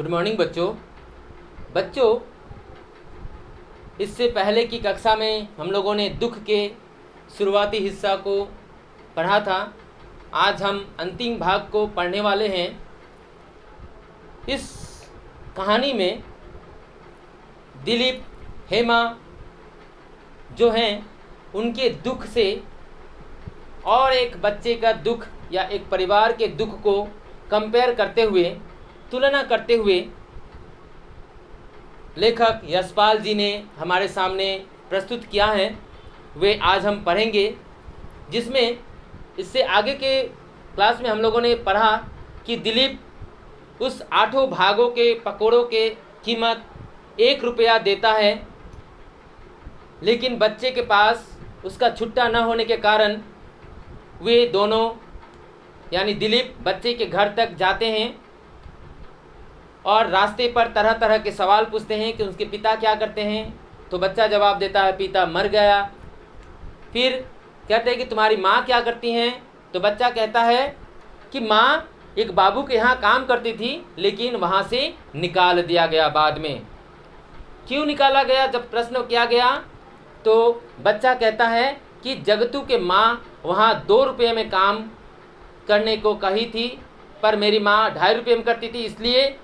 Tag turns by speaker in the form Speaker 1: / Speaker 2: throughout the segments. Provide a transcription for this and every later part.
Speaker 1: Good morning बच्चों। इससे पहले की कक्षा में हम लोगों ने दुख के शुरुआती हिस्सा को पढ़ा था। आज हम अंतिम भाग को पढ़ने वाले हैं। इस कहानी में दिलीप, हेमा जो हैं उनके दुख से और एक बच्चे का दुख या एक परिवार के दुख को कंपेयर करते हुए, तुलना करते हुए लेखक यशपाल जी ने हमारे सामने प्रस्तुत किया है। वे आज हम पढ़ेंगे, जिसमें इससे आगे के क्लास में हम लोगों ने पढ़ा कि दिलीप उस 8 भागों के पकौड़ों के कीमत 1 रुपया देता है, लेकिन बच्चे के पास उसका छुट्टा न होने के कारण वे दोनों यानी दिलीप बच्चे के घर तक जाते हैं और रास्ते पर तरह तरह के सवाल पूछते हैं कि उसके पिता क्या करते हैं। तो बच्चा जवाब देता है पिता मर गया। फिर कहते हैं कि तुम्हारी माँ क्या करती हैं। तो बच्चा कहता है कि माँ एक बाबू के यहाँ काम करती थी, लेकिन वहाँ से निकाल दिया गया बाद में। क्यों निकाला गया जब प्रश्न किया गया, तो बच्चा कहता है कि जगतू के माँ वहाँ 2 रुपये में काम करने को कही थी, पर मेरी माँ 2.5 रुपये में करती थी, इसलिए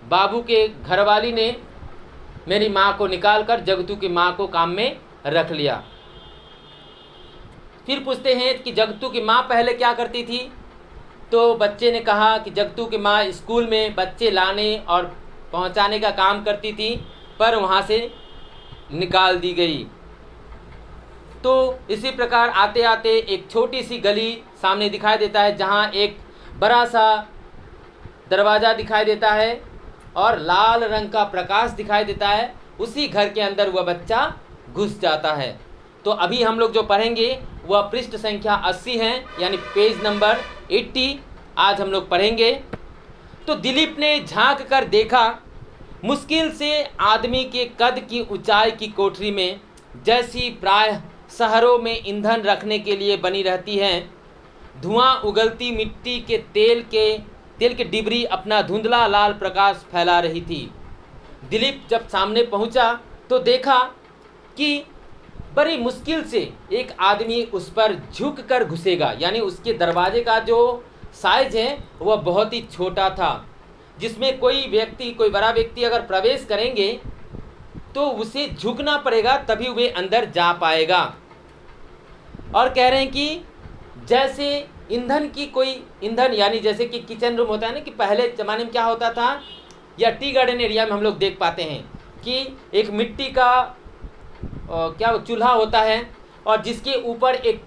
Speaker 1: बाबू के घरवाली ने मेरी माँ को निकालकर जगतू की माँ को काम में रख लिया। फिर पूछते हैं कि जगतू की माँ पहले क्या करती थी। तो बच्चे ने कहा कि जगतू की माँ स्कूल में बच्चे लाने और पहुँचाने का काम करती थी, पर वहाँ से निकाल दी गई। तो इसी प्रकार आते आते एक छोटी सी गली सामने दिखाई देता है, जहाँ एक बड़ा सा दरवाज़ा दिखाई देता है और लाल रंग का प्रकाश दिखाई देता है। उसी घर के अंदर वह बच्चा घुस जाता है। तो अभी हम लोग जो पढ़ेंगे वह पृष्ठ संख्या 80 है, यानी पेज नंबर 80 आज हम लोग पढ़ेंगे। तो दिलीप ने झांक कर देखा, मुश्किल से आदमी के कद की ऊंचाई की कोठरी में, जैसी प्रायः शहरों में ईंधन रखने के लिए बनी रहती है, धुआं उगलती मिट्टी के तेल की डिबरी अपना धुंधला लाल प्रकाश फैला रही थी। दिलीप जब सामने पहुंचा तो देखा कि बड़ी मुश्किल से एक आदमी उस पर झुक कर घुसेगा, यानी उसके दरवाजे का जो साइज है वह बहुत ही छोटा था, जिसमें कोई बड़ा व्यक्ति अगर प्रवेश करेंगे तो उसे झुकना पड़ेगा, तभी वे अंदर जा पाएगा। और कह रहे हैं कि जैसे ईंधन यानी जैसे कि किचन रूम होता है ना, कि पहले ज़माने में क्या होता था, या टी गार्डन एरिया में हम लोग देख पाते हैं कि एक मिट्टी का चूल्हा होता है और जिसके ऊपर एक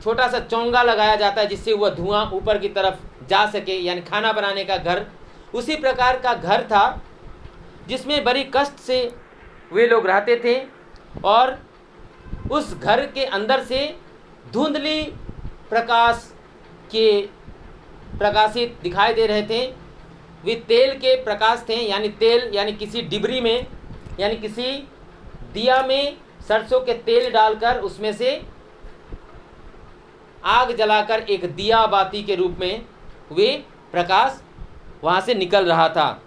Speaker 1: छोटा सा चोंगा लगाया जाता है, जिससे वह धुआं ऊपर की तरफ जा सके, यानी खाना बनाने का घर। उसी प्रकार का घर था, जिसमें बड़ी कष्ट से वे लोग रहते थे और उस घर के अंदर से धुंधली प्रकाश के प्रकाशित दिखाई दे रहे थे। वे तेल के प्रकाश थे, यानी किसी डिबरी में, यानी किसी दिया में सरसों के तेल डालकर उसमें से आग जलाकर एक दिया बाती के रूप में वे प्रकाश वहाँ से निकल रहा था।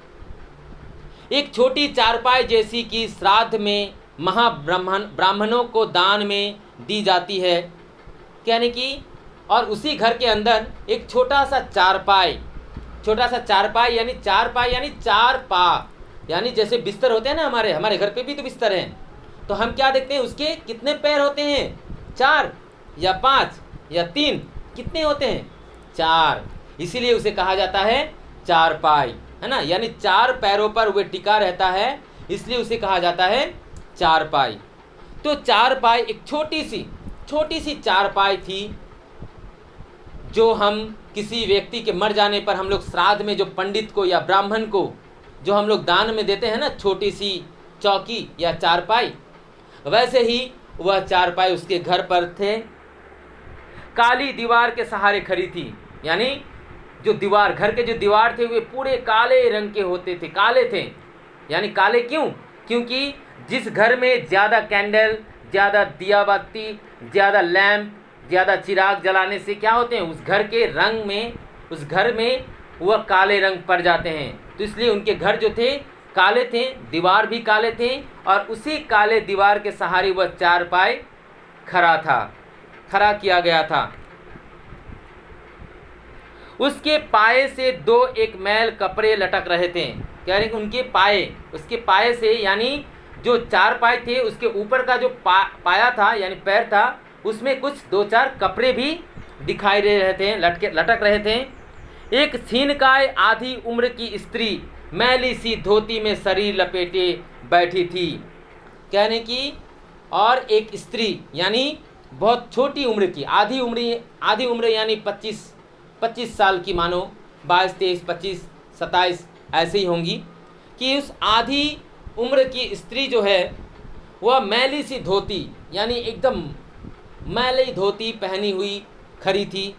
Speaker 1: एक छोटी चारपाई जैसी कि श्राद्ध में ब्राह्मणों को दान में दी जाती है, यानी कि और उसी घर के अंदर एक छोटा सा चारपाई यानी 4 पा, यानी जैसे बिस्तर होते हैं ना, हमारे घर पे भी तो बिस्तर हैं। तो हम क्या देखते हैं, उसके कितने पैर होते हैं, 4 या 5 या 3, कितने होते हैं, 4। इसीलिए उसे कहा जाता है चारपाई, है ना, यानी 4 पैरों पर वह टिका रहता है, इसलिए उसे कहा जाता है चारपाई। तो चारपाई एक छोटी सी चारपाई थी, जो हम किसी व्यक्ति के मर जाने पर हम लोग श्राद्ध में जो पंडित को या ब्राह्मण को जो हम लोग दान में देते हैं ना, छोटी सी चौकी या चारपाई, वैसे ही वह चारपाई उसके घर पर थे। काली दीवार के सहारे खड़ी थी, यानी घर के जो दीवार थे वे पूरे काले रंग के होते थे, काले थे। यानी काले क्यों? क्योंकि जिस घर में ज़्यादा कैंडल, ज़्यादा दिया बाती, ज़्यादा लैंप, ज़्यादा चिराग जलाने से क्या होते हैं, उस घर में वह काले रंग पड़ जाते हैं। तो इसलिए उनके घर जो थे काले थे, दीवार भी काले थे, और उसी काले दीवार के सहारे वह चारपाई खड़ा किया गया था। उसके पाए से दो एक मैल कपड़े लटक रहे थे। कह रहे कि उनके पाए, उसके पाए से यानी जो चार पाए थे उसके ऊपर का जो पाया था यानी पैर था, उसमें कुछ दो चार कपड़े भी दिखाई दे रहे थे, लटक रहे थे। एक छीनकाय आधी उम्र की स्त्री मैली सी धोती में शरीर लपेटे बैठी थी। कहने की और एक स्त्री यानी बहुत छोटी उम्र की, आधी उम्र यानी 25 साल की, मानो 22, 23, 25, 27 ऐसे ही होंगी, कि उस आधी उम्र की स्त्री जो है वह मैली सी धोती यानी एकदम मैली धोती पहनी हुई खड़ी थी,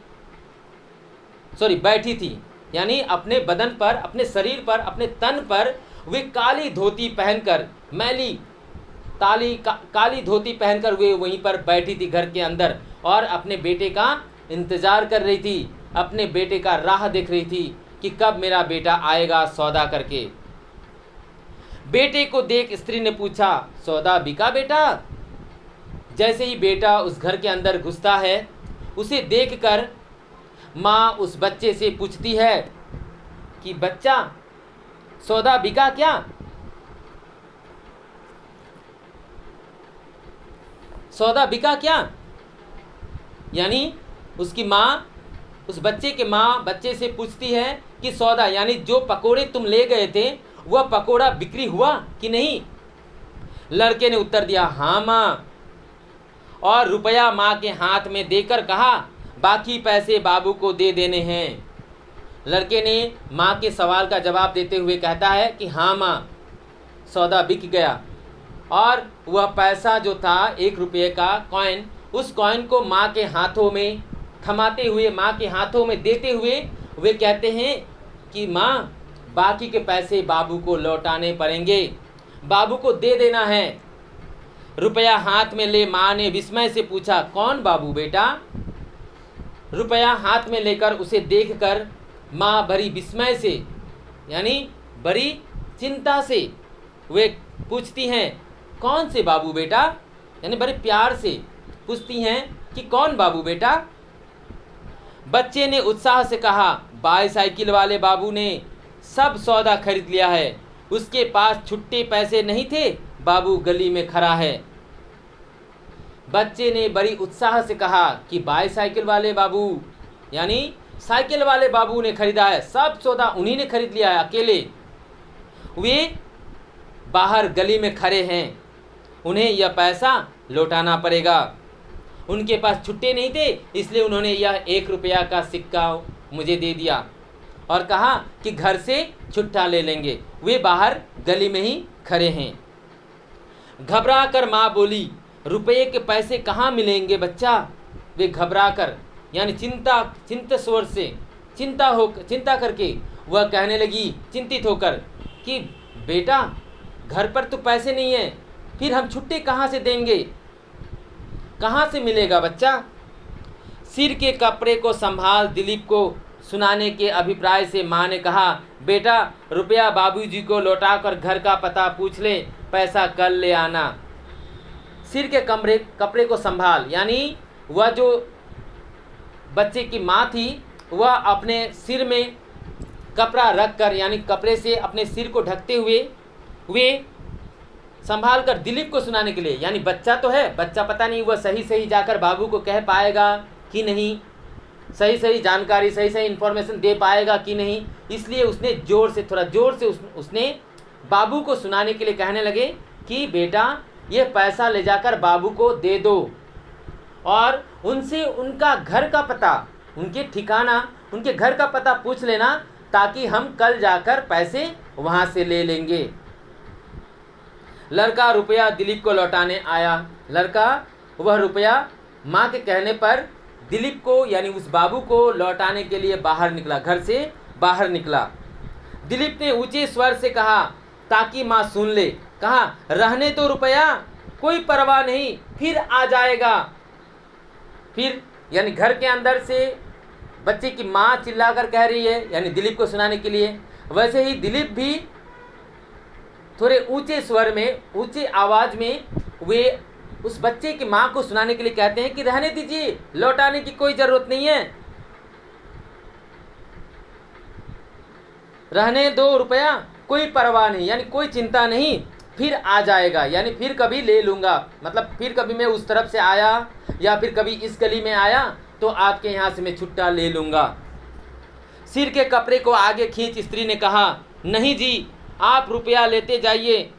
Speaker 1: बैठी थी। यानी अपने बदन पर, अपने शरीर पर, अपने तन पर वे काली धोती पहनकर, मैली काली धोती पहनकर वे वहीं पर बैठी थी घर के अंदर, और अपने बेटे का इंतज़ार कर रही थी, अपने बेटे का राह देख रही थी कि कब मेरा बेटा आएगा सौदा करके। बेटे को देख स्त्री ने पूछा, सौदा बिका बेटा? जैसे ही बेटा उस घर के अंदर घुसता है, उसे देखकर माँ उस बच्चे से पूछती है कि बच्चा, सौदा बिका क्या? सौदा बिका क्या? यानी उसकी माँ, उस बच्चे के माँ बच्चे से पूछती है कि सौदा यानी जो पकोड़े तुम ले गए थे वह पकोड़ा बिक्री हुआ कि नहीं? लड़के ने उत्तर दिया, हाँ माँ, और रुपया माँ के हाथ में देकर कहा, बाकी पैसे बाबू को दे देने हैं। लड़के ने माँ के सवाल का जवाब देते हुए कहता है कि हाँ माँ, सौदा बिक गया। और वह पैसा जो था 1 रुपये का कॉइन, उस कॉइन को माँ के हाथों में थमाते हुए, माँ के हाथों में देते हुए वे कहते हैं कि माँ, बाकी के पैसे बाबू को लौटाने पड़ेंगे, बाबू को दे देना है। रुपया हाथ में ले माँ ने विस्मय से पूछा, कौन बाबू बेटा? रुपया हाथ में लेकर उसे देखकर माँ बड़ी विस्मय से यानी बड़ी चिंता से वे पूछती हैं, कौन से बाबू बेटा? यानी बड़े प्यार से पूछती हैं कि कौन बाबू बेटा? बच्चे ने उत्साह से कहा, बाईसाइकिल वाले बाबू ने सब सौदा खरीद लिया है, उसके पास छुट्टे पैसे नहीं थे, बाबू गली में खड़ा है। बच्चे ने बड़ी उत्साह से कहा कि बाईसाइकिल वाले बाबू यानी साइकिल वाले बाबू ने खरीदा है, सब सौदा उन्हीं ने खरीद लिया है अकेले। वे बाहर गली में खड़े हैं, उन्हें यह पैसा लौटाना पड़ेगा। उनके पास छुट्टे नहीं थे, इसलिए उन्होंने यह 1 रुपया का सिक्का मुझे दे दिया और कहा कि घर से छुट्टा ले लेंगे। वे बाहर गली में ही खड़े हैं। घबरा कर माँ बोली, रुपये के पैसे कहाँ मिलेंगे बच्चा? वे घबरा कर यानी चिंतित स्वर से चिंता करके वह कहने लगी, चिंतित होकर, कि बेटा, घर पर तो पैसे नहीं है, फिर हम छुट्टे कहाँ से देंगे? कहाँ से मिलेगा बच्चा? सिर के कपड़े को संभाल दिलीप को सुनाने के अभिप्राय से माँ ने कहा, बेटा, रुपया बाबूजी को लौटाकर घर का पता पूछ ले, पैसा कल ले आना। सिर के कपड़े को संभाल यानी वह जो बच्चे की माँ थी, वह अपने सिर में कपड़ा रखकर यानी कपड़े से अपने सिर को ढकते हुए वे संभाल कर दिलीप को सुनाने के लिए, यानी बच्चा तो है, बच्चा पता नहीं वह सही जाकर बाबू को कह पाएगा कि नहीं, सही जानकारी, सही इन्फॉर्मेशन दे पाएगा कि नहीं, इसलिए उसने थोड़ा जोर से उसने बाबू को सुनाने के लिए कहने लगे कि बेटा, ये पैसा ले जाकर बाबू को दे दो और उनसे उनका घर का पता, उनके ठिकाना, उनके घर का पता पूछ लेना, ताकि हम कल जाकर पैसे वहाँ से ले लेंगे। लड़का रुपया दिलीप को लौटाने आया। लड़का वह रुपया माँ के कहने पर दिलीप को यानी उस बाबू को लौटाने के लिए बाहर निकला, घर से बाहर निकला। दिलीप ने ऊंचे स्वर से कहा ताकि माँ सुन ले, कहा, रहने तो रुपया, कोई परवाह नहीं, फिर आ जाएगा। फिर यानी घर के अंदर से बच्चे की माँ चिल्लाकर कह रही है, यानी दिलीप को सुनाने के लिए, वैसे ही दिलीप भी थोड़े ऊंचे स्वर में, ऊंचे आवाज़ में वे उस बच्चे की माँ को सुनाने के लिए कहते हैं कि रहने दीजिए, लौटाने की कोई ज़रूरत नहीं है, रहने दो रुपया, कोई परवाह नहीं, यानी कोई चिंता नहीं, फिर आ जाएगा, यानी फिर कभी ले लूँगा, मतलब फिर कभी मैं उस तरफ से आया या फिर कभी इस गली में आया तो आपके यहाँ से मैं छुट्टा ले लूँगा। सिर के कपड़े को आगे खींच स्त्री ने कहा, नहीं जी, आप रुपया लेते जाइए,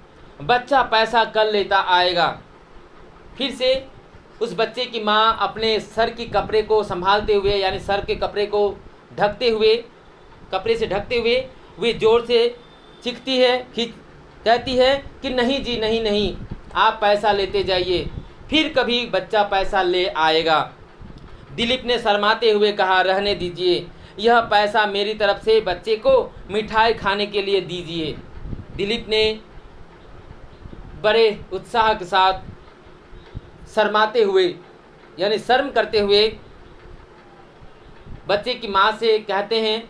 Speaker 1: बच्चा पैसा कल लेता आएगा। फिर से उस बच्चे की माँ अपने सर की कपड़े को संभालते हुए, यानी सर के कपड़े को ढकते हुए, कपड़े से ढकते हुए वे ज़ोर से चीखती है, कहती है कि नहीं जी, नहीं नहीं, आप पैसा लेते जाइए, फिर कभी बच्चा पैसा ले आएगा। दिलीप ने शर्माते हुए कहा, रहने दीजिए, यह पैसा मेरी तरफ से बच्चे को मिठाई खाने के लिए दीजिए। दिलीप ने बड़े उत्साह के साथ शर्माते हुए, यानी शर्म करते हुए बच्चे की माँ से कहते हैं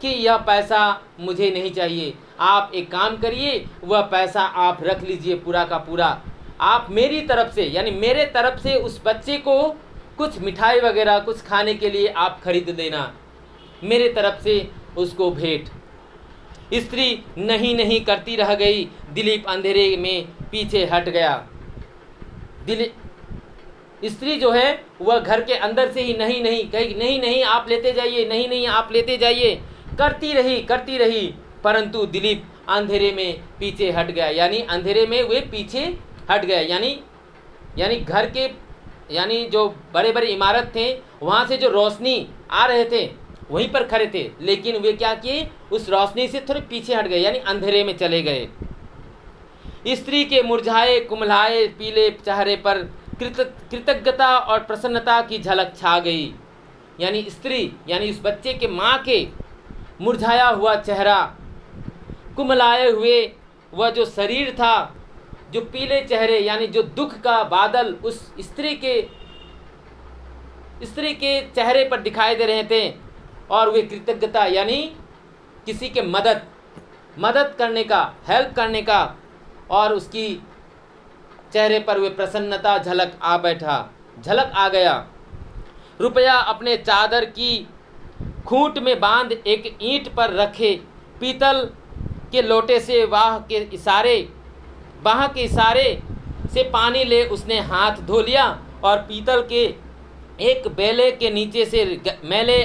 Speaker 1: कि यह पैसा मुझे नहीं चाहिए, आप एक काम करिए, वह पैसा आप रख लीजिए पूरा का पूरा, आप मेरी तरफ से, यानी मेरे तरफ से उस बच्चे को कुछ मिठाई वगैरह कुछ खाने के लिए आप खरीद देना, मेरे तरफ से उसको भेंट। स्त्री नहीं नहीं करती रह गई। दिलीप अंधेरे में पीछे हट गया। स्त्री जो है वह घर के अंदर से ही नहीं नहीं कही, नहीं नहीं आप लेते जाइए, नहीं नहीं आप लेते जाइए, करती रही, परंतु दिलीप अंधेरे में पीछे हट गया, यानी अंधेरे में वे पीछे हट गए, यानी घर के, यानी जो बड़े बड़े इमारत थे वहाँ से जो रोशनी आ रहे थे वहीं पर खड़े थे, लेकिन वे क्या किए, उस रोशनी से थोड़े पीछे हट गए, यानी अंधेरे में चले गए। स्त्री के मुरझाए कुम्हलाए पीले चेहरे पर कृतज्ञता और प्रसन्नता की झलक छा गई। यानी स्त्री, यानी उस बच्चे के माँ के मुरझाया हुआ चेहरा, कुम्हलाए हुए वह जो शरीर था, जो पीले चेहरे, यानी जो दुख का बादल उस स्त्री के चेहरे पर दिखाई दे रहे थे, और वे कृतज्ञता, यानी किसी के मदद करने का, हेल्प करने का, और उसकी चेहरे पर वे प्रसन्नता झलक आ गया। रुपया अपने चादर की खूंट में बांध एक ईंट पर रखे, पीतल के लोटे से बाह के इशारे से पानी ले उसने हाथ धो लिया, और पीतल के एक बेले के नीचे से मैले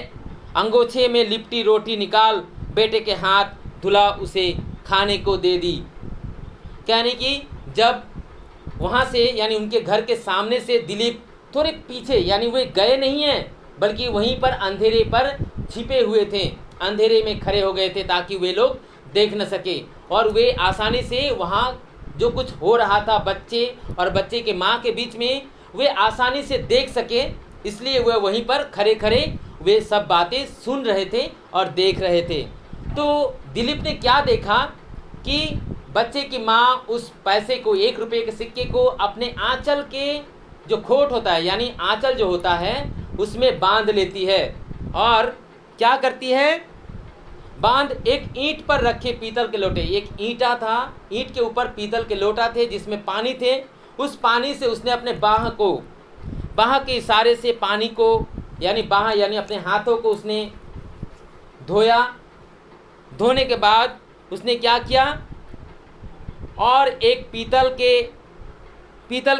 Speaker 1: अंगोछे में लिपटी रोटी निकाल बेटे के हाथ धुला उसे खाने को दे दी। यानी कि जब वहाँ से, यानी उनके घर के सामने से दिलीप थोड़े पीछे, यानी वे गए नहीं हैं, बल्कि वहीं पर अंधेरे पर छिपे हुए थे, अंधेरे में खड़े हो गए थे ताकि वे लोग देख न सके, और वे आसानी से वहाँ जो कुछ हो रहा था बच्चे और बच्चे के माँ के बीच में, वे आसानी से देख सके, इसलिए वे वहीं पर खड़े वे सब बातें सुन रहे थे और देख रहे थे। तो दिलीप ने क्या देखा कि बच्चे की माँ उस पैसे को, 1 रुपये के सिक्के को अपने आंचल के जो खोट होता है, यानी आंचल जो होता है उसमें बांध लेती है, और क्या करती है, बांध एक ईंट पर रखे पीतल के लोटे, एक ईंटा था, ईंट के ऊपर पीतल के लोटा थे जिसमें पानी थे, उस पानी से उसने अपने बाह के इशारे से पानी को, यानी बाह यानी अपने हाथों को उसने धोया। धोने के बाद उसने क्या किया, और एक पीतल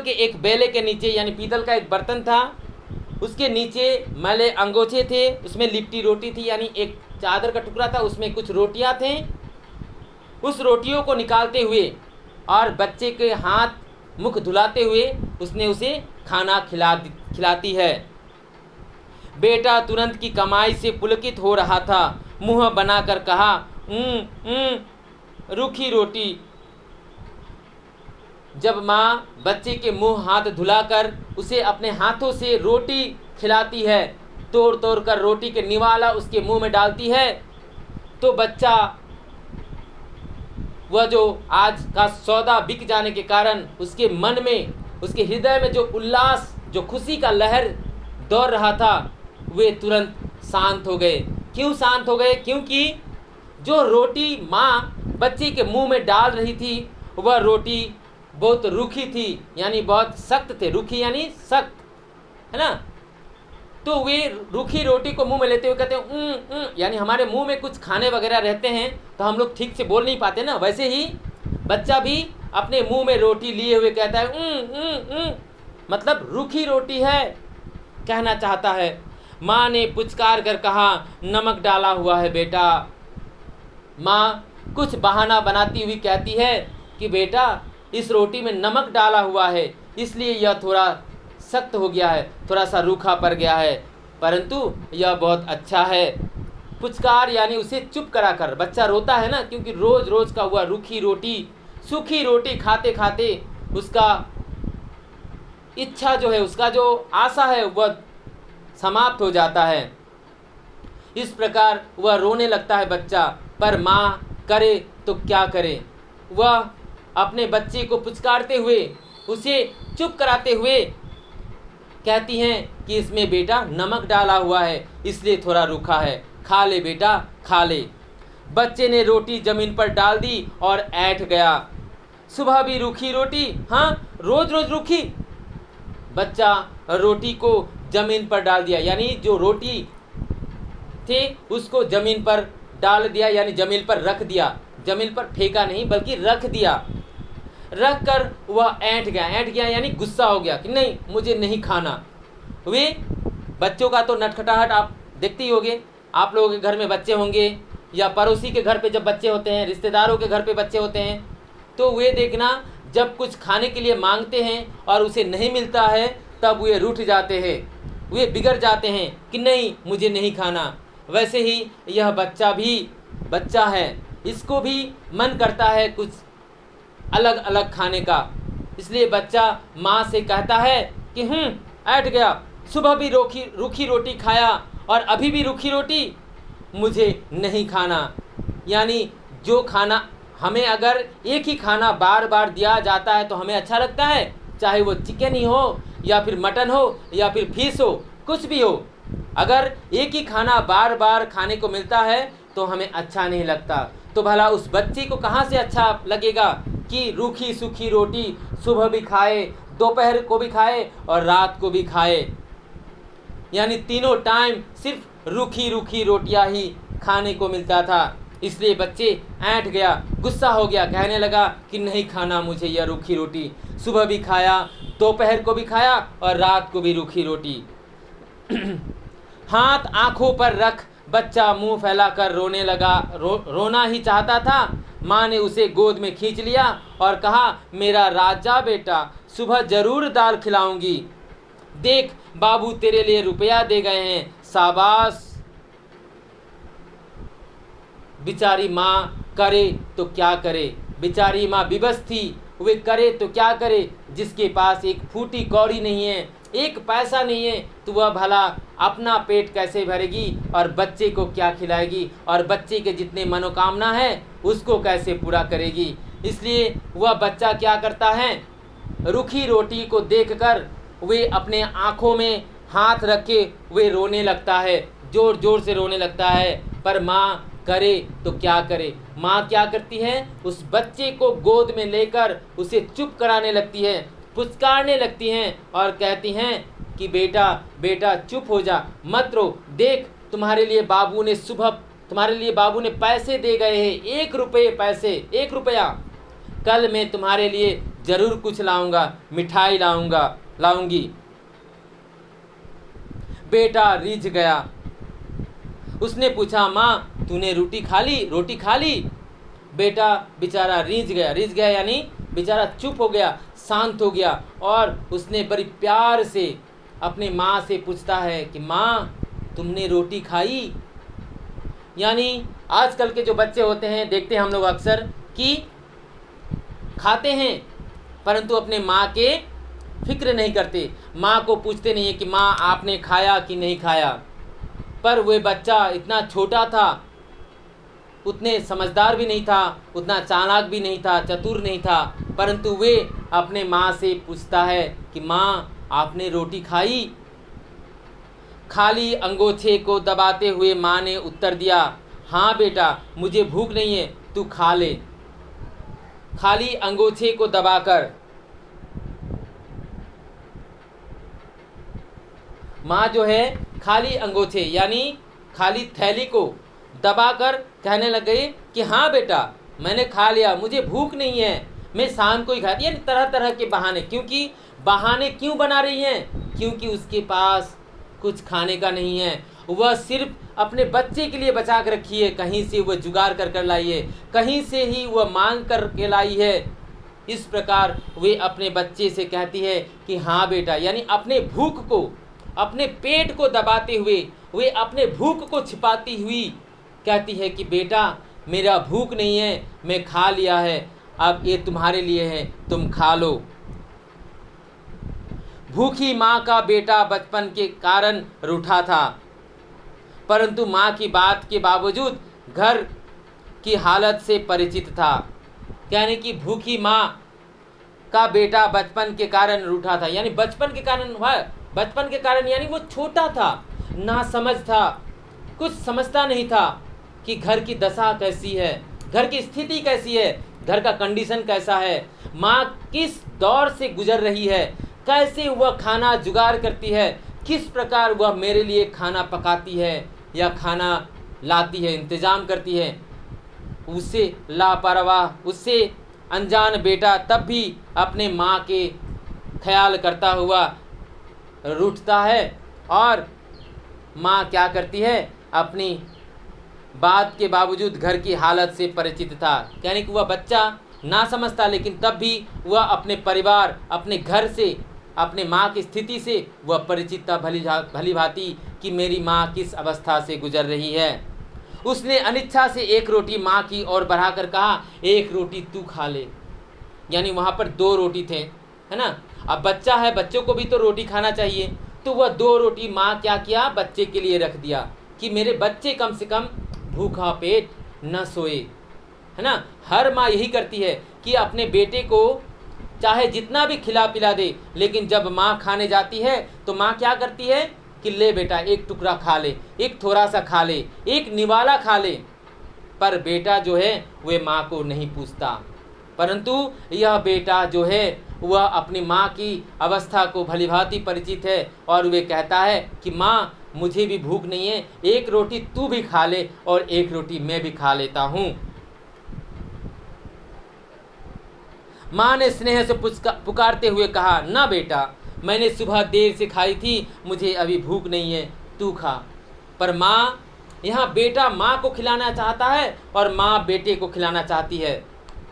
Speaker 1: के एक बेले के नीचे, यानी पीतल का एक बर्तन था, उसके नीचे मैले अंगोछे थे, उसमें लिपटी रोटी थी, यानी एक चादर का टुकड़ा था, उसमें कुछ रोटियां थे। उस रोटियों को निकालते हुए और बच्चे के हाथ मुख धुलाते हुए उसने उसे खाना खिलाती है। बेटा तुरंत की कमाई से पुलकित हो रहा था, मुंह बनाकर कहा, रूखी रोटी। जब माँ बच्चे के मुंह हाथ धुलाकर उसे अपने हाथों से रोटी खिलाती है, तोड़ तोड़ कर रोटी के निवाला उसके मुंह में डालती है, तो बच्चा, वह जो आज का सौदा बिक जाने के कारण उसके मन में, उसके हृदय में जो उल्लास, जो खुशी का लहर दौड़ रहा था, वे तुरंत शांत हो गए। क्यों शांत हो गए? क्योंकि जो रोटी माँ बच्चे के मुंह में डाल रही थी वह रोटी बहुत रूखी थी, यानी बहुत सख्त थे। रूखी यानी सख्त, है ना। तो वे रूखी रोटी को मुंह में लेते हुए कहते हैं यानी हमारे मुंह में कुछ खाने वगैरह रहते हैं तो हम लोग ठीक से बोल नहीं पाते ना, वैसे ही बच्चा भी अपने मुंह में रोटी लिए हुए कहता है मतलब रूखी रोटी है कहना चाहता है। माँ ने पुचकार कर कहा, नमक डाला हुआ है बेटा। माँ कुछ बहाना बनाती हुई कहती है कि बेटा इस रोटी में नमक डाला हुआ है इसलिए यह थोड़ा सख्त हो गया है, थोड़ा सा रूखा पड़ गया है, परंतु यह बहुत अच्छा है। पुचकार यानी उसे चुप कराकर, बच्चा रोता है ना क्योंकि रोज़ रोज़ का हुआ रूखी रोटी सूखी रोटी खाते खाते उसका इच्छा जो है, उसका जो आशा है वह समाप्त हो जाता है। इस प्रकार वह रोने लगता है बच्चा, पर माँ करे तो क्या करे। वह अपने बच्चे को पुचकारते हुए उसे चुप कराते हुए कहती हैं कि इसमें बेटा नमक डाला हुआ है इसलिए थोड़ा रूखा है, खा ले बेटा खा ले। बच्चे ने रोटी ज़मीन पर डाल दी और ऐंठ गया। सुबह भी रूखी रोटी, हाँ रोज़ रोज़ रूखी। बच्चा रोटी को ज़मीन पर डाल दिया, यानी जो रोटी थे उसको ज़मीन पर डाल दिया, यानी ज़मीन पर रख दिया। ज़मीन पर फेंका नहीं बल्कि रख दिया। रख कर वह ऐंठ गया यानी गुस्सा हो गया कि नहीं मुझे नहीं खाना। वे बच्चों का तो नटखटाहट आप देखते ही होंगे, आप लोगों के घर में बच्चे होंगे या पड़ोसी के घर पे जब बच्चे होते हैं, रिश्तेदारों के घर पे बच्चे होते हैं, तो वे देखना जब कुछ खाने के लिए मांगते हैं और उसे नहीं मिलता है तब वे रूठ जाते हैं, वे बिगड़ जाते हैं कि नहीं मुझे नहीं खाना। वैसे ही यह बच्चा भी बच्चा है, इसको भी मन करता है कुछ अलग अलग खाने का, इसलिए बच्चा माँ से कहता है कि ऐठ गया, सुबह भी रूखी रोटी खाया और अभी भी रूखी रोटी, मुझे नहीं खाना। यानी जो खाना हमें अगर एक ही खाना बार बार दिया जाता है तो हमें अच्छा लगता है, चाहे वो चिकन ही हो या फिर मटन हो या फिर फिश हो, कुछ भी हो। अगर एक ही खाना बार बार खाने को मिलता है तो हमें अच्छा नहीं लगता। तो भला उस बच्चे को कहाँ से अच्छा लगेगा कि रूखी सूखी रोटी सुबह भी खाए, दोपहर को भी खाए और रात को भी खाए, यानी तीनों टाइम सिर्फ रूखी रूखी रोटियां ही खाने को मिलता था। इसलिए बच्चे ऐंठ गया, गुस्सा हो गया, कहने लगा कि नहीं खाना मुझे यह रूखी रोटी, सुबह भी खाया, दोपहर को भी खाया और रात को भी रूखी रोटी। हाथ आंखों पर रख बच्चा मुंह फैलाकर रोने लगा। रोना ही चाहता था। माँ ने उसे गोद में खींच लिया और कहा, मेरा राजा बेटा, सुबह जरूर दाल खिलाऊंगी। देख बाबू तेरे लिए रुपया दे गए हैं, शाबाश। बेचारी माँ करे तो क्या करे, बेचारी माँ विवश थी, वे करे तो क्या करे। जिसके पास एक फूटी कौड़ी नहीं है, एक पैसा नहीं है, तो वह भला अपना पेट कैसे भरेगी और बच्चे को क्या खिलाएगी और बच्चे के जितने मनोकामना है उसको कैसे पूरा करेगी। इसलिए वह बच्चा क्या करता है, रूखी रोटी को देखकर वे अपने आँखों में हाथ रख के वे रोने लगता है, ज़ोर ज़ोर से रोने लगता है। पर माँ करे तो क्या करे। माँ क्या करती है, उस बच्चे को गोद में लेकर उसे चुप कराने लगती है, पुचकारने लगती हैं और कहती हैं कि बेटा बेटा चुप हो जा, मत रो। देख तुम्हारे लिए बाबू ने पैसे दे गए हैं, 1 रुपये पैसे, 1 रुपया। कल मैं तुम्हारे लिए ज़रूर कुछ लाऊंगा, मिठाई लाऊंगी। बेटा रीझ गया। उसने पूछा, माँ तूने रोटी खा ली? बेटा बेचारा रीझ गया यानी बेचारा चुप हो गया, शांत हो गया और उसने बड़ी प्यार से अपने माँ से पूछता है कि माँ तुमने रोटी खाई। यानी आजकल के जो बच्चे होते हैं, देखते हैं हम लोग अक्सर कि खाते हैं परंतु अपने माँ के फिक्र नहीं करते, माँ को पूछते नहीं है कि माँ आपने खाया कि नहीं खाया। पर वह बच्चा इतना छोटा था, उतने समझदार भी नहीं था, उतना चालाक भी नहीं था, चतुर नहीं था, परंतु वे अपने माँ से पूछता है कि माँ आपने रोटी खाई? खाली अंगोछे को दबाते हुए माँ ने उत्तर दिया, हाँ बेटा मुझे भूख नहीं है, तू खा ले। खाली अंगोछे को दबाकर माँ जो है खाली अंगोछे यानी खाली थैली को दबाकर कहने लग गई कि हाँ बेटा मैंने खा लिया, मुझे भूख नहीं है, मैं शाम को ही खाती। यानी तरह तरह के बहाने। क्योंकि बहाने क्यों बना रही हैं? क्योंकि उसके पास कुछ खाने का नहीं है, वह सिर्फ अपने बच्चे के लिए बचा कर रखी है, कहीं से वह जुगाड़ कर लाई है, कहीं से ही वह मांग कर के लाई है। इस प्रकार वे अपने बच्चे से कहती है कि हाँ बेटा, यानी अपने भूख को, अपने पेट को दबाते हुए, वे अपने भूख को छिपाती हुई कहती है कि बेटा मेरा भूख नहीं है, मैं खा लिया है, अब ये तुम्हारे लिए है, तुम खा लो। भूखी माँ का बेटा बचपन के कारण रूठा था, परंतु माँ की बात के बावजूद घर की हालत से परिचित था। यानी कि भूखी माँ का बेटा बचपन के कारण रूठा था, यानी बचपन के कारण हुआ। बचपन के कारण यानी वो छोटा था, नासमझ था, कुछ समझता नहीं था कि घर की दशा कैसी है, घर की स्थिति कैसी है, घर का कंडीशन कैसा है, माँ किस दौर से गुजर रही है, कैसे वह खाना जुगाड़ करती है, किस प्रकार वह मेरे लिए खाना पकाती है या खाना लाती है, इंतज़ाम करती है। उससे लापरवाह, उससे अनजान बेटा तब भी अपने माँ के ख्याल करता हुआ रूठता है। और माँ क्या करती है? अपनी बात के बावजूद घर की हालत से परिचित था। यानी कि वह बच्चा ना समझता, लेकिन तब भी वह अपने परिवार, अपने घर से, अपने माँ की स्थिति से वह परिचित था भली भांति कि मेरी माँ किस अवस्था से गुजर रही है। उसने अनिच्छा से एक रोटी माँ की ओर बढ़ाकर कहा, एक रोटी तू खा ले। यानी वहाँ पर 2 रोटी थे, है ना। अब बच्चा है, बच्चों को भी तो रोटी खाना चाहिए, तो वह 2 रोटी माँ क्या किया, बच्चे के लिए रख दिया कि मेरे बच्चे कम से कम भूखा पेट न सोए, है ना। हर माँ यही करती है कि अपने बेटे को चाहे जितना भी खिला पिला दे, लेकिन जब माँ खाने जाती है तो माँ क्या करती है कि ले बेटा एक टुकड़ा खा ले, एक थोड़ा सा खा ले, एक निवाला खा ले। पर बेटा जो है वह माँ को नहीं पूछता, परंतु यह बेटा जो है वह अपनी माँ की अवस्था को भलीभांति परिचित है और वे कहता है कि माँ मुझे भी भूख नहीं है, एक रोटी तू भी खा ले और एक रोटी मैं भी खा लेता हूँ। माँ ने स्नेह से पुकारते हुए कहा, ना बेटा मैंने सुबह देर से खाई थी, मुझे अभी भूख नहीं है, तू खा। पर माँ, यहाँ बेटा माँ को खिलाना चाहता है और माँ बेटे को खिलाना चाहती है।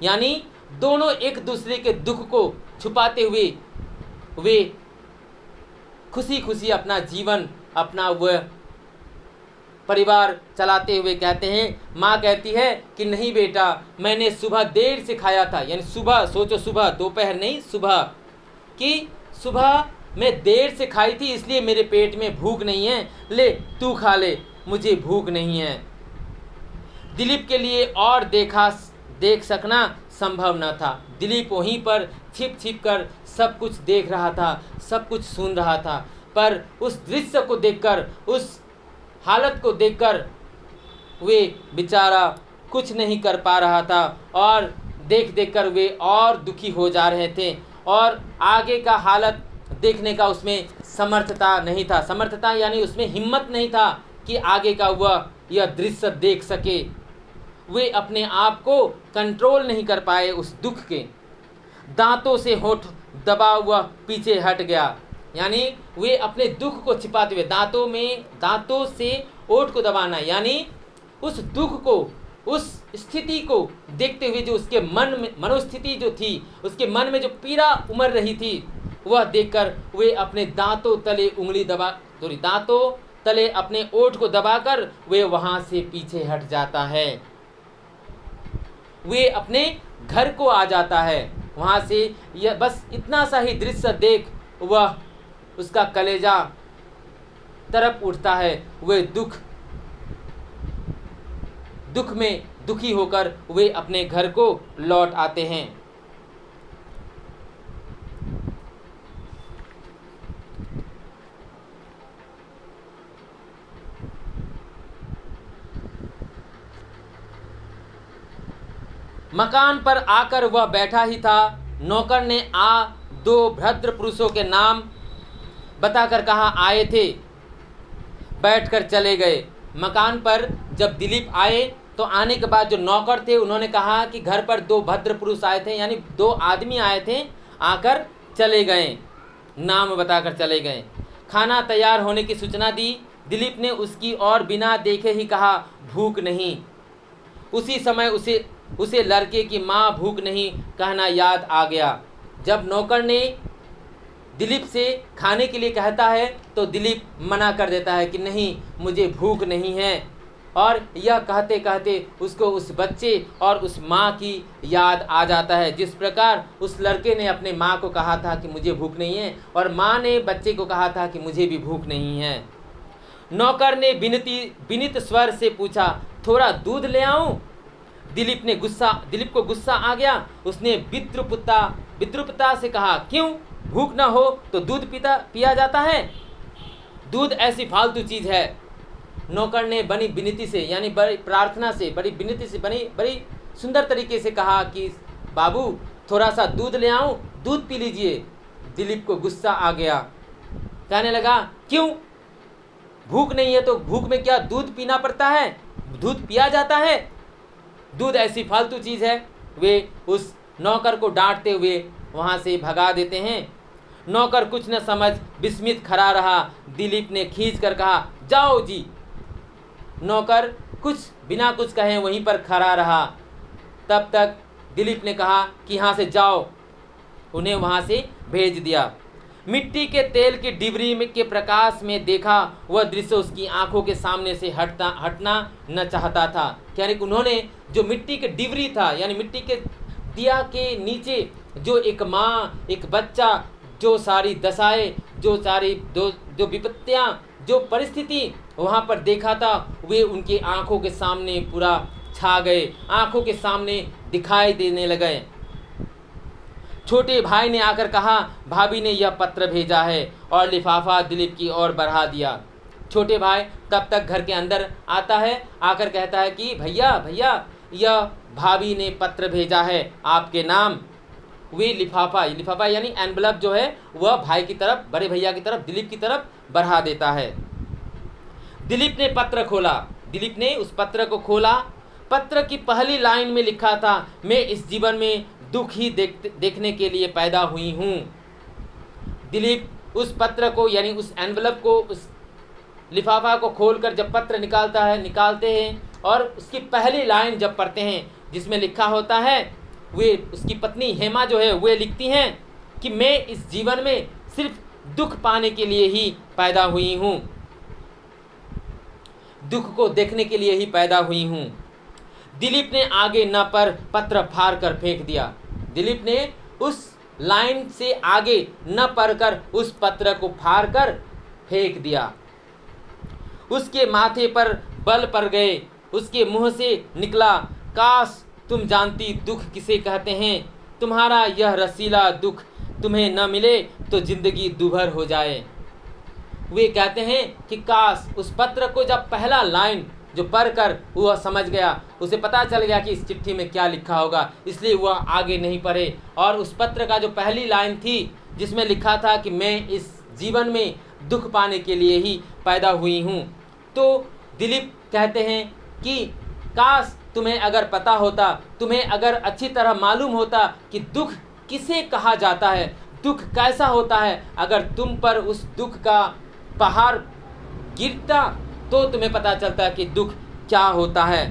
Speaker 1: यानी दोनों एक दूसरे के दुख को छुपाते हुए वे खुशी खुशी अपना जीवन, अपना वह परिवार चलाते हुए कहते हैं। माँ कहती है कि नहीं बेटा, मैंने सुबह देर से खाया था। यानी सुबह, सोचो सुबह, दोपहर नहीं, सुबह, कि सुबह मैं देर से खाई थी इसलिए मेरे पेट में भूख नहीं है, ले तू खा ले, मुझे भूख नहीं है। दिलीप के लिए और देख सकना संभव न था। दिलीप वहीं पर छिप छिप कर सब कुछ देख रहा था, सब कुछ सुन रहा था, पर उस दृश्य को देखकर, उस हालत को देखकर वे बेचारा कुछ नहीं कर पा रहा था और देख देख कर वे और दुखी हो जा रहे थे और आगे का हालत देखने का उसमें समर्थता नहीं था। समर्थता यानी उसमें हिम्मत नहीं था कि आगे का वह यह दृश्य देख सके। वे अपने आप को कंट्रोल नहीं कर पाए उस दुख के। दांतों से होठ दबा हुआ पीछे हट गया। यानी वे अपने दुख को छिपाते हुए दांतों से होठ को दबाना, यानी उस दुख को, उस स्थिति को देखते हुए जो उसके मन में, मनोस्थिति जो थी, उसके मन में जो पीड़ा उमड़ रही थी, वह देखकर वे अपने दांतों तले दांतों तले अपने ओठ को दबाकर वे वहां से पीछे हट जाता है। वे अपने घर को आ जाता है। वहां से यह बस इतना सा ही दृश्य देख वह, उसका कलेजा तरफ उठता है। वे दुख में दुखी होकर वे अपने घर को लौट आते हैं। मकान पर आकर वह बैठा ही था, नौकर ने दो भद्र पुरुषों के नाम बताकर कहा आए थे, बैठकर चले गए। मकान पर जब दिलीप आए तो आने के बाद जो नौकर थे उन्होंने कहा कि घर पर दो भद्र पुरुष आए थे, यानी दो आदमी आए थे, आकर चले गए, नाम बताकर चले गए। खाना तैयार होने की सूचना दी। दिलीप ने उसकी ओर बिना देखे ही कहा भूख नहीं। उसी समय उसे लड़के की माँ भूख नहीं कहना याद आ गया। जब नौकर ने दिलीप से खाने के लिए कहता है तो दिलीप मना कर देता है कि नहीं, मुझे भूख नहीं है। और यह कहते कहते उसको उस बच्चे और उस माँ की याद आ जाता है, जिस प्रकार उस लड़के ने अपने माँ को कहा था कि मुझे भूख नहीं है और माँ ने बच्चे को कहा था कि मुझे भी भूख नहीं है। नौकर ने विनीत स्वर से पूछा, थोड़ा दूध ले आऊं? दिलीप को गुस्सा आ गया। उसने विद्रुपता से कहा, क्यों? भूख न हो तो दूध पिया जाता है? दूध ऐसी फालतू चीज़ है। नौकर ने बड़ी विनती से, यानी बड़ी प्रार्थना से, बड़ी विनती से, बड़ी सुंदर तरीके से कहा कि बाबू थोड़ा सा दूध ले आऊं, दूध पी लीजिए। दिलीप को गुस्सा आ गया, कहने लगा, क्यों? भूख नहीं है तो भूख में क्या दूध पीना पड़ता है? दूध पिया जाता है? दूध ऐसी फालतू चीज़ है। वे उस नौकर को डांटते हुए वहाँ से भगा देते हैं। नौकर कुछ न समझ विस्मित खड़ा रहा। दिलीप ने खींच कर कहा, जाओ जी। नौकर बिना कुछ कहे वहीं पर खड़ा रहा। तब तक दिलीप ने कहा कि यहाँ से जाओ, उन्हें वहाँ से भेज दिया। मिट्टी के तेल की डिबरी के प्रकाश में देखा वह दृश्य उसकी आंखों के सामने से हटना न चाहता था। यानी उन्होंने जो मिट्टी के डिबरी था, यानी मिट्टी के दिया के नीचे जो एक माँ, एक बच्चा, जो सारी दशाएं, जो विपत्तियाँ, जो परिस्थिति वहाँ पर देखा था, वे उनकी आंखों के सामने पूरा छा गए, आंखों के सामने दिखाई देने लगे। छोटे भाई ने आकर कहा, भाभी ने यह पत्र भेजा है, और लिफाफा दिलीप की ओर बढ़ा दिया। छोटे भाई तब तक घर के अंदर आता है, आकर कहता है कि भैया यह भाभी ने पत्र भेजा है आपके नाम। वे लिफाफा यानी एनवलप जो है वह भाई की तरफ, बड़े भैया की तरफ, दिलीप की तरफ बढ़ा देता है। दिलीप ने पत्र खोला। दिलीप ने उस पत्र को खोला। पत्र की पहली लाइन में लिखा था, मैं इस जीवन में दुख ही देखने के लिए पैदा हुई हूँ। दिलीप उस पत्र को, यानी उस एनवलप को, उस लिफाफा को खोलकर जब पत्र निकालते हैं और उसकी पहली लाइन जब पढ़ते हैं जिसमें लिखा होता है, वे उसकी पत्नी हेमा जो है वे लिखती हैं कि मैं इस जीवन में सिर्फ दुख पाने के लिए ही पैदा हुई हूँ, दुख को देखने के लिए ही पैदा हुई हूँ। दिलीप ने आगे न पर पत्र फाड़ कर फेंक दिया। दिलीप ने उस लाइन से आगे न पढ़कर उस पत्र को फाड़ कर फेंक दिया। उसके माथे पर बल पड़ गए। उसके मुंह से निकला, काश तुम जानती दुख किसे कहते हैं। तुम्हारा यह रसीला दुख तुम्हें न मिले तो जिंदगी दूभर हो जाए। वे कहते हैं कि काश उस पत्र को जब पहला लाइन जो पढ़कर वह समझ गया, उसे पता चल गया कि इस चिट्ठी में क्या लिखा होगा, इसलिए वह आगे नहीं पढ़े। और उस पत्र का जो पहली लाइन थी जिसमें लिखा था कि मैं इस जीवन में दुख पाने के लिए ही पैदा हुई हूँ, तो दिलीप कहते हैं कि काश तुम्हें अगर पता होता, तुम्हें अगर अच्छी तरह मालूम होता कि दुख किसे कहा जाता है, दुख कैसा होता है, अगर तुम पर उस दुख का पहाड़ गिरता तो तुम्हें पता चलता कि दुख क्या होता है।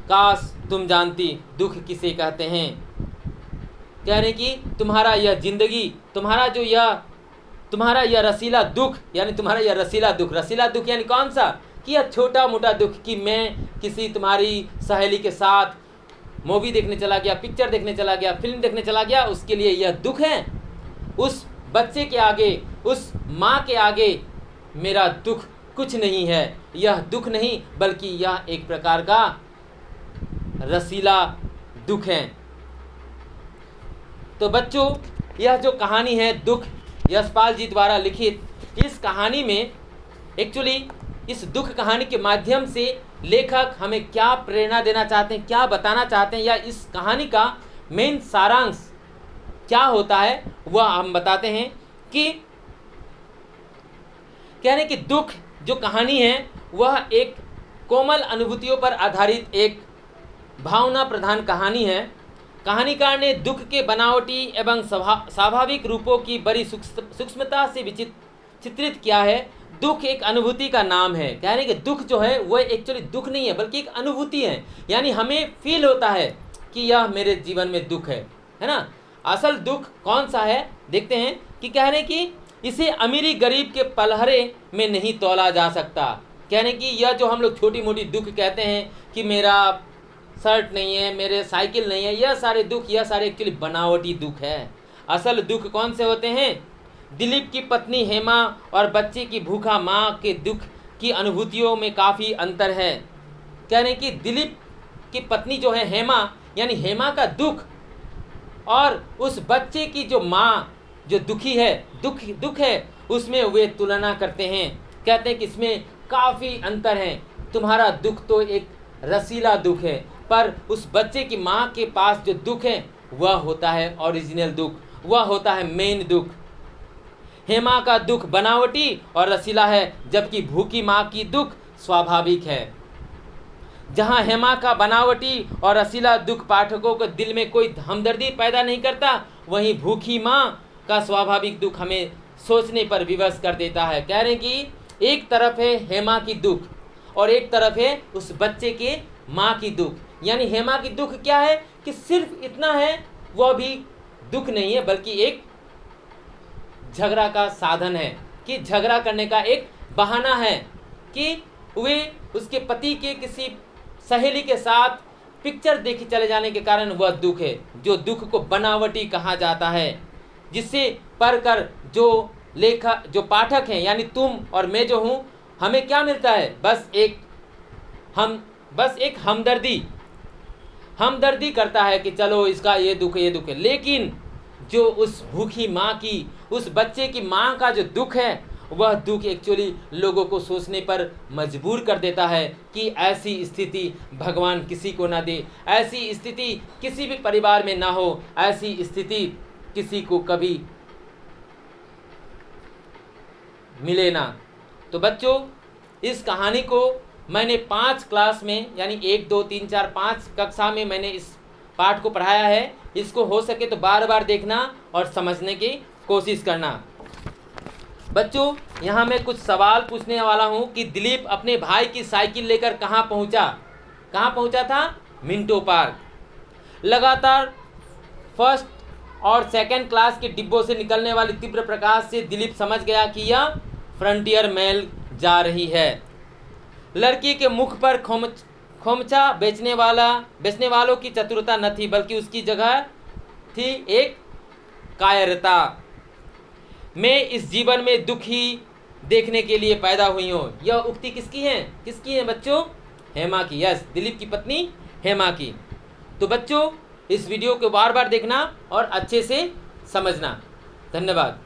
Speaker 1: काश तुम जानती दुख किसे कहते हैं। कह रहे कि तुम्हारा यह जिंदगी, तुम्हारा यह रसीला दुख, यानी तुम्हारा यह रसीला दुख यानी कौन सा, कि यह छोटा मोटा दुख कि मैं किसी तुम्हारी सहेली के साथ मूवी देखने चला गया, पिक्चर देखने चला गया, फिल्म देखने चला गया, उसके लिए यह दुख है। उस बच्चे के आगे, उस माँ के आगे मेरा दुख कुछ नहीं है। यह दुख नहीं बल्कि यह एक प्रकार का रसीला दुख है। तो बच्चों, यह जो कहानी है दुख, यशपाल जी द्वारा लिखित, इस कहानी में एक्चुअली इस दुख कहानी के माध्यम से लेखक हमें क्या प्रेरणा देना चाहते हैं, क्या बताना चाहते हैं, या इस कहानी का मेन सारांश क्या होता है, वह हम बताते हैं। कि कहने कि दुख जो कहानी है वह एक कोमल अनुभूतियों पर आधारित एक भावना प्रधान कहानी है। कहानीकार ने दुख के बनावटी एवं स्वाभाविक रूपों की बड़ी सूक्ष्मता से चित्रित किया है। दुख एक अनुभूति का नाम है। कहने कि दुख जो है वह एक्चुअली दुख नहीं है बल्कि एक अनुभूति है, यानी हमें फील होता है कि यह मेरे जीवन में दुख है ना। असल दुख कौन सा है देखते हैं। कि कहने कि इसे अमीरी गरीब के पलहरे में नहीं तौला जा सकता। कहने कि यह जो हम लोग छोटी मोटी दुख कहते हैं कि मेरा शर्ट नहीं है, मेरे साइकिल नहीं है, यह सारे दुख, यह सारे एक्चुअली बनावटी दुख है। असल दुख कौन से होते हैं? दिलीप की पत्नी हेमा और बच्चे की भूखा माँ के दुख की अनुभूतियों में काफ़ी अंतर है। कहने कि दिलीप की पत्नी जो है हेमा, यानी हेमा का दुख, और उस बच्चे की जो माँ जो दुखी है, दुख है, उसमें वे तुलना करते हैं। कहते हैं कि इसमें काफ़ी अंतर है। तुम्हारा दुख तो एक रसीला दुख है, पर उस बच्चे की माँ के पास जो दुख है वह होता है ओरिजिनल दुख, वह होता है मेन दुख। हेमा का दुख बनावटी और रसीला है, जबकि भूखी माँ की दुख स्वाभाविक है। जहाँ हेमा का बनावटी और रसीला दुख पाठकों के दिल में कोई हमदर्दी पैदा नहीं करता, वहीं भूखी माँ का स्वाभाविक दुख हमें सोचने पर विवश कर देता है। कह रहे हैं कि एक तरफ है हेमा की दुख और एक तरफ है उस बच्चे के माँ की दुख। यानी हेमा की दुख क्या है कि सिर्फ इतना है, वह भी दुख नहीं है बल्कि एक झगड़ा का साधन है, कि झगड़ा करने का एक बहाना है कि वे उसके पति के किसी सहेली के साथ पिक्चर देखे चले जाने के कारण वह दुख है, जो दुख को बनावटी कहा जाता है, जिससे पढ़कर जो पाठक हैं यानी तुम और मैं जो हूँ, हमें क्या मिलता है? बस एक हमदर्दी करता है कि चलो इसका ये दुख है। लेकिन जो उस भूखी माँ की, उस बच्चे की माँ का जो दुख है, वह दुख एक्चुअली लोगों को सोचने पर मजबूर कर देता है कि ऐसी स्थिति भगवान किसी को ना दे, ऐसी स्थिति किसी भी परिवार में ना हो, ऐसी स्थिति किसी को कभी मिले ना। तो बच्चों, इस कहानी को मैंने 5 क्लास में, यानी 1, 2, 3, 4, 5 कक्षा में मैंने इस पाठ को पढ़ाया है। इसको हो सके तो बार बार देखना और समझने की कोशिश करना। बच्चों, यहाँ मैं कुछ सवाल पूछने वाला हूँ कि दिलीप अपने भाई की साइकिल लेकर कहाँ पहुँचा था? Minto park. लगातार फर्स्ट और सेकंड क्लास के डिब्बों से निकलने वाली तीव्र प्रकाश से दिलीप समझ गया कि यह फ्रंटियर मेल जा रही है। लड़की के मुख पर खोमचा बेचने वालों की चतुरता न थी, बल्कि उसकी जगह थी एक कायरता। मैं इस जीवन में दुखी देखने के लिए पैदा हुई हूँ। यह उक्ति किसकी है बच्चों? हेमा की। यस, दिलीप की पत्नी हेमा की। तो बच्चों, इस वीडियो को बार बार देखना और अच्छे से समझना। धन्यवाद।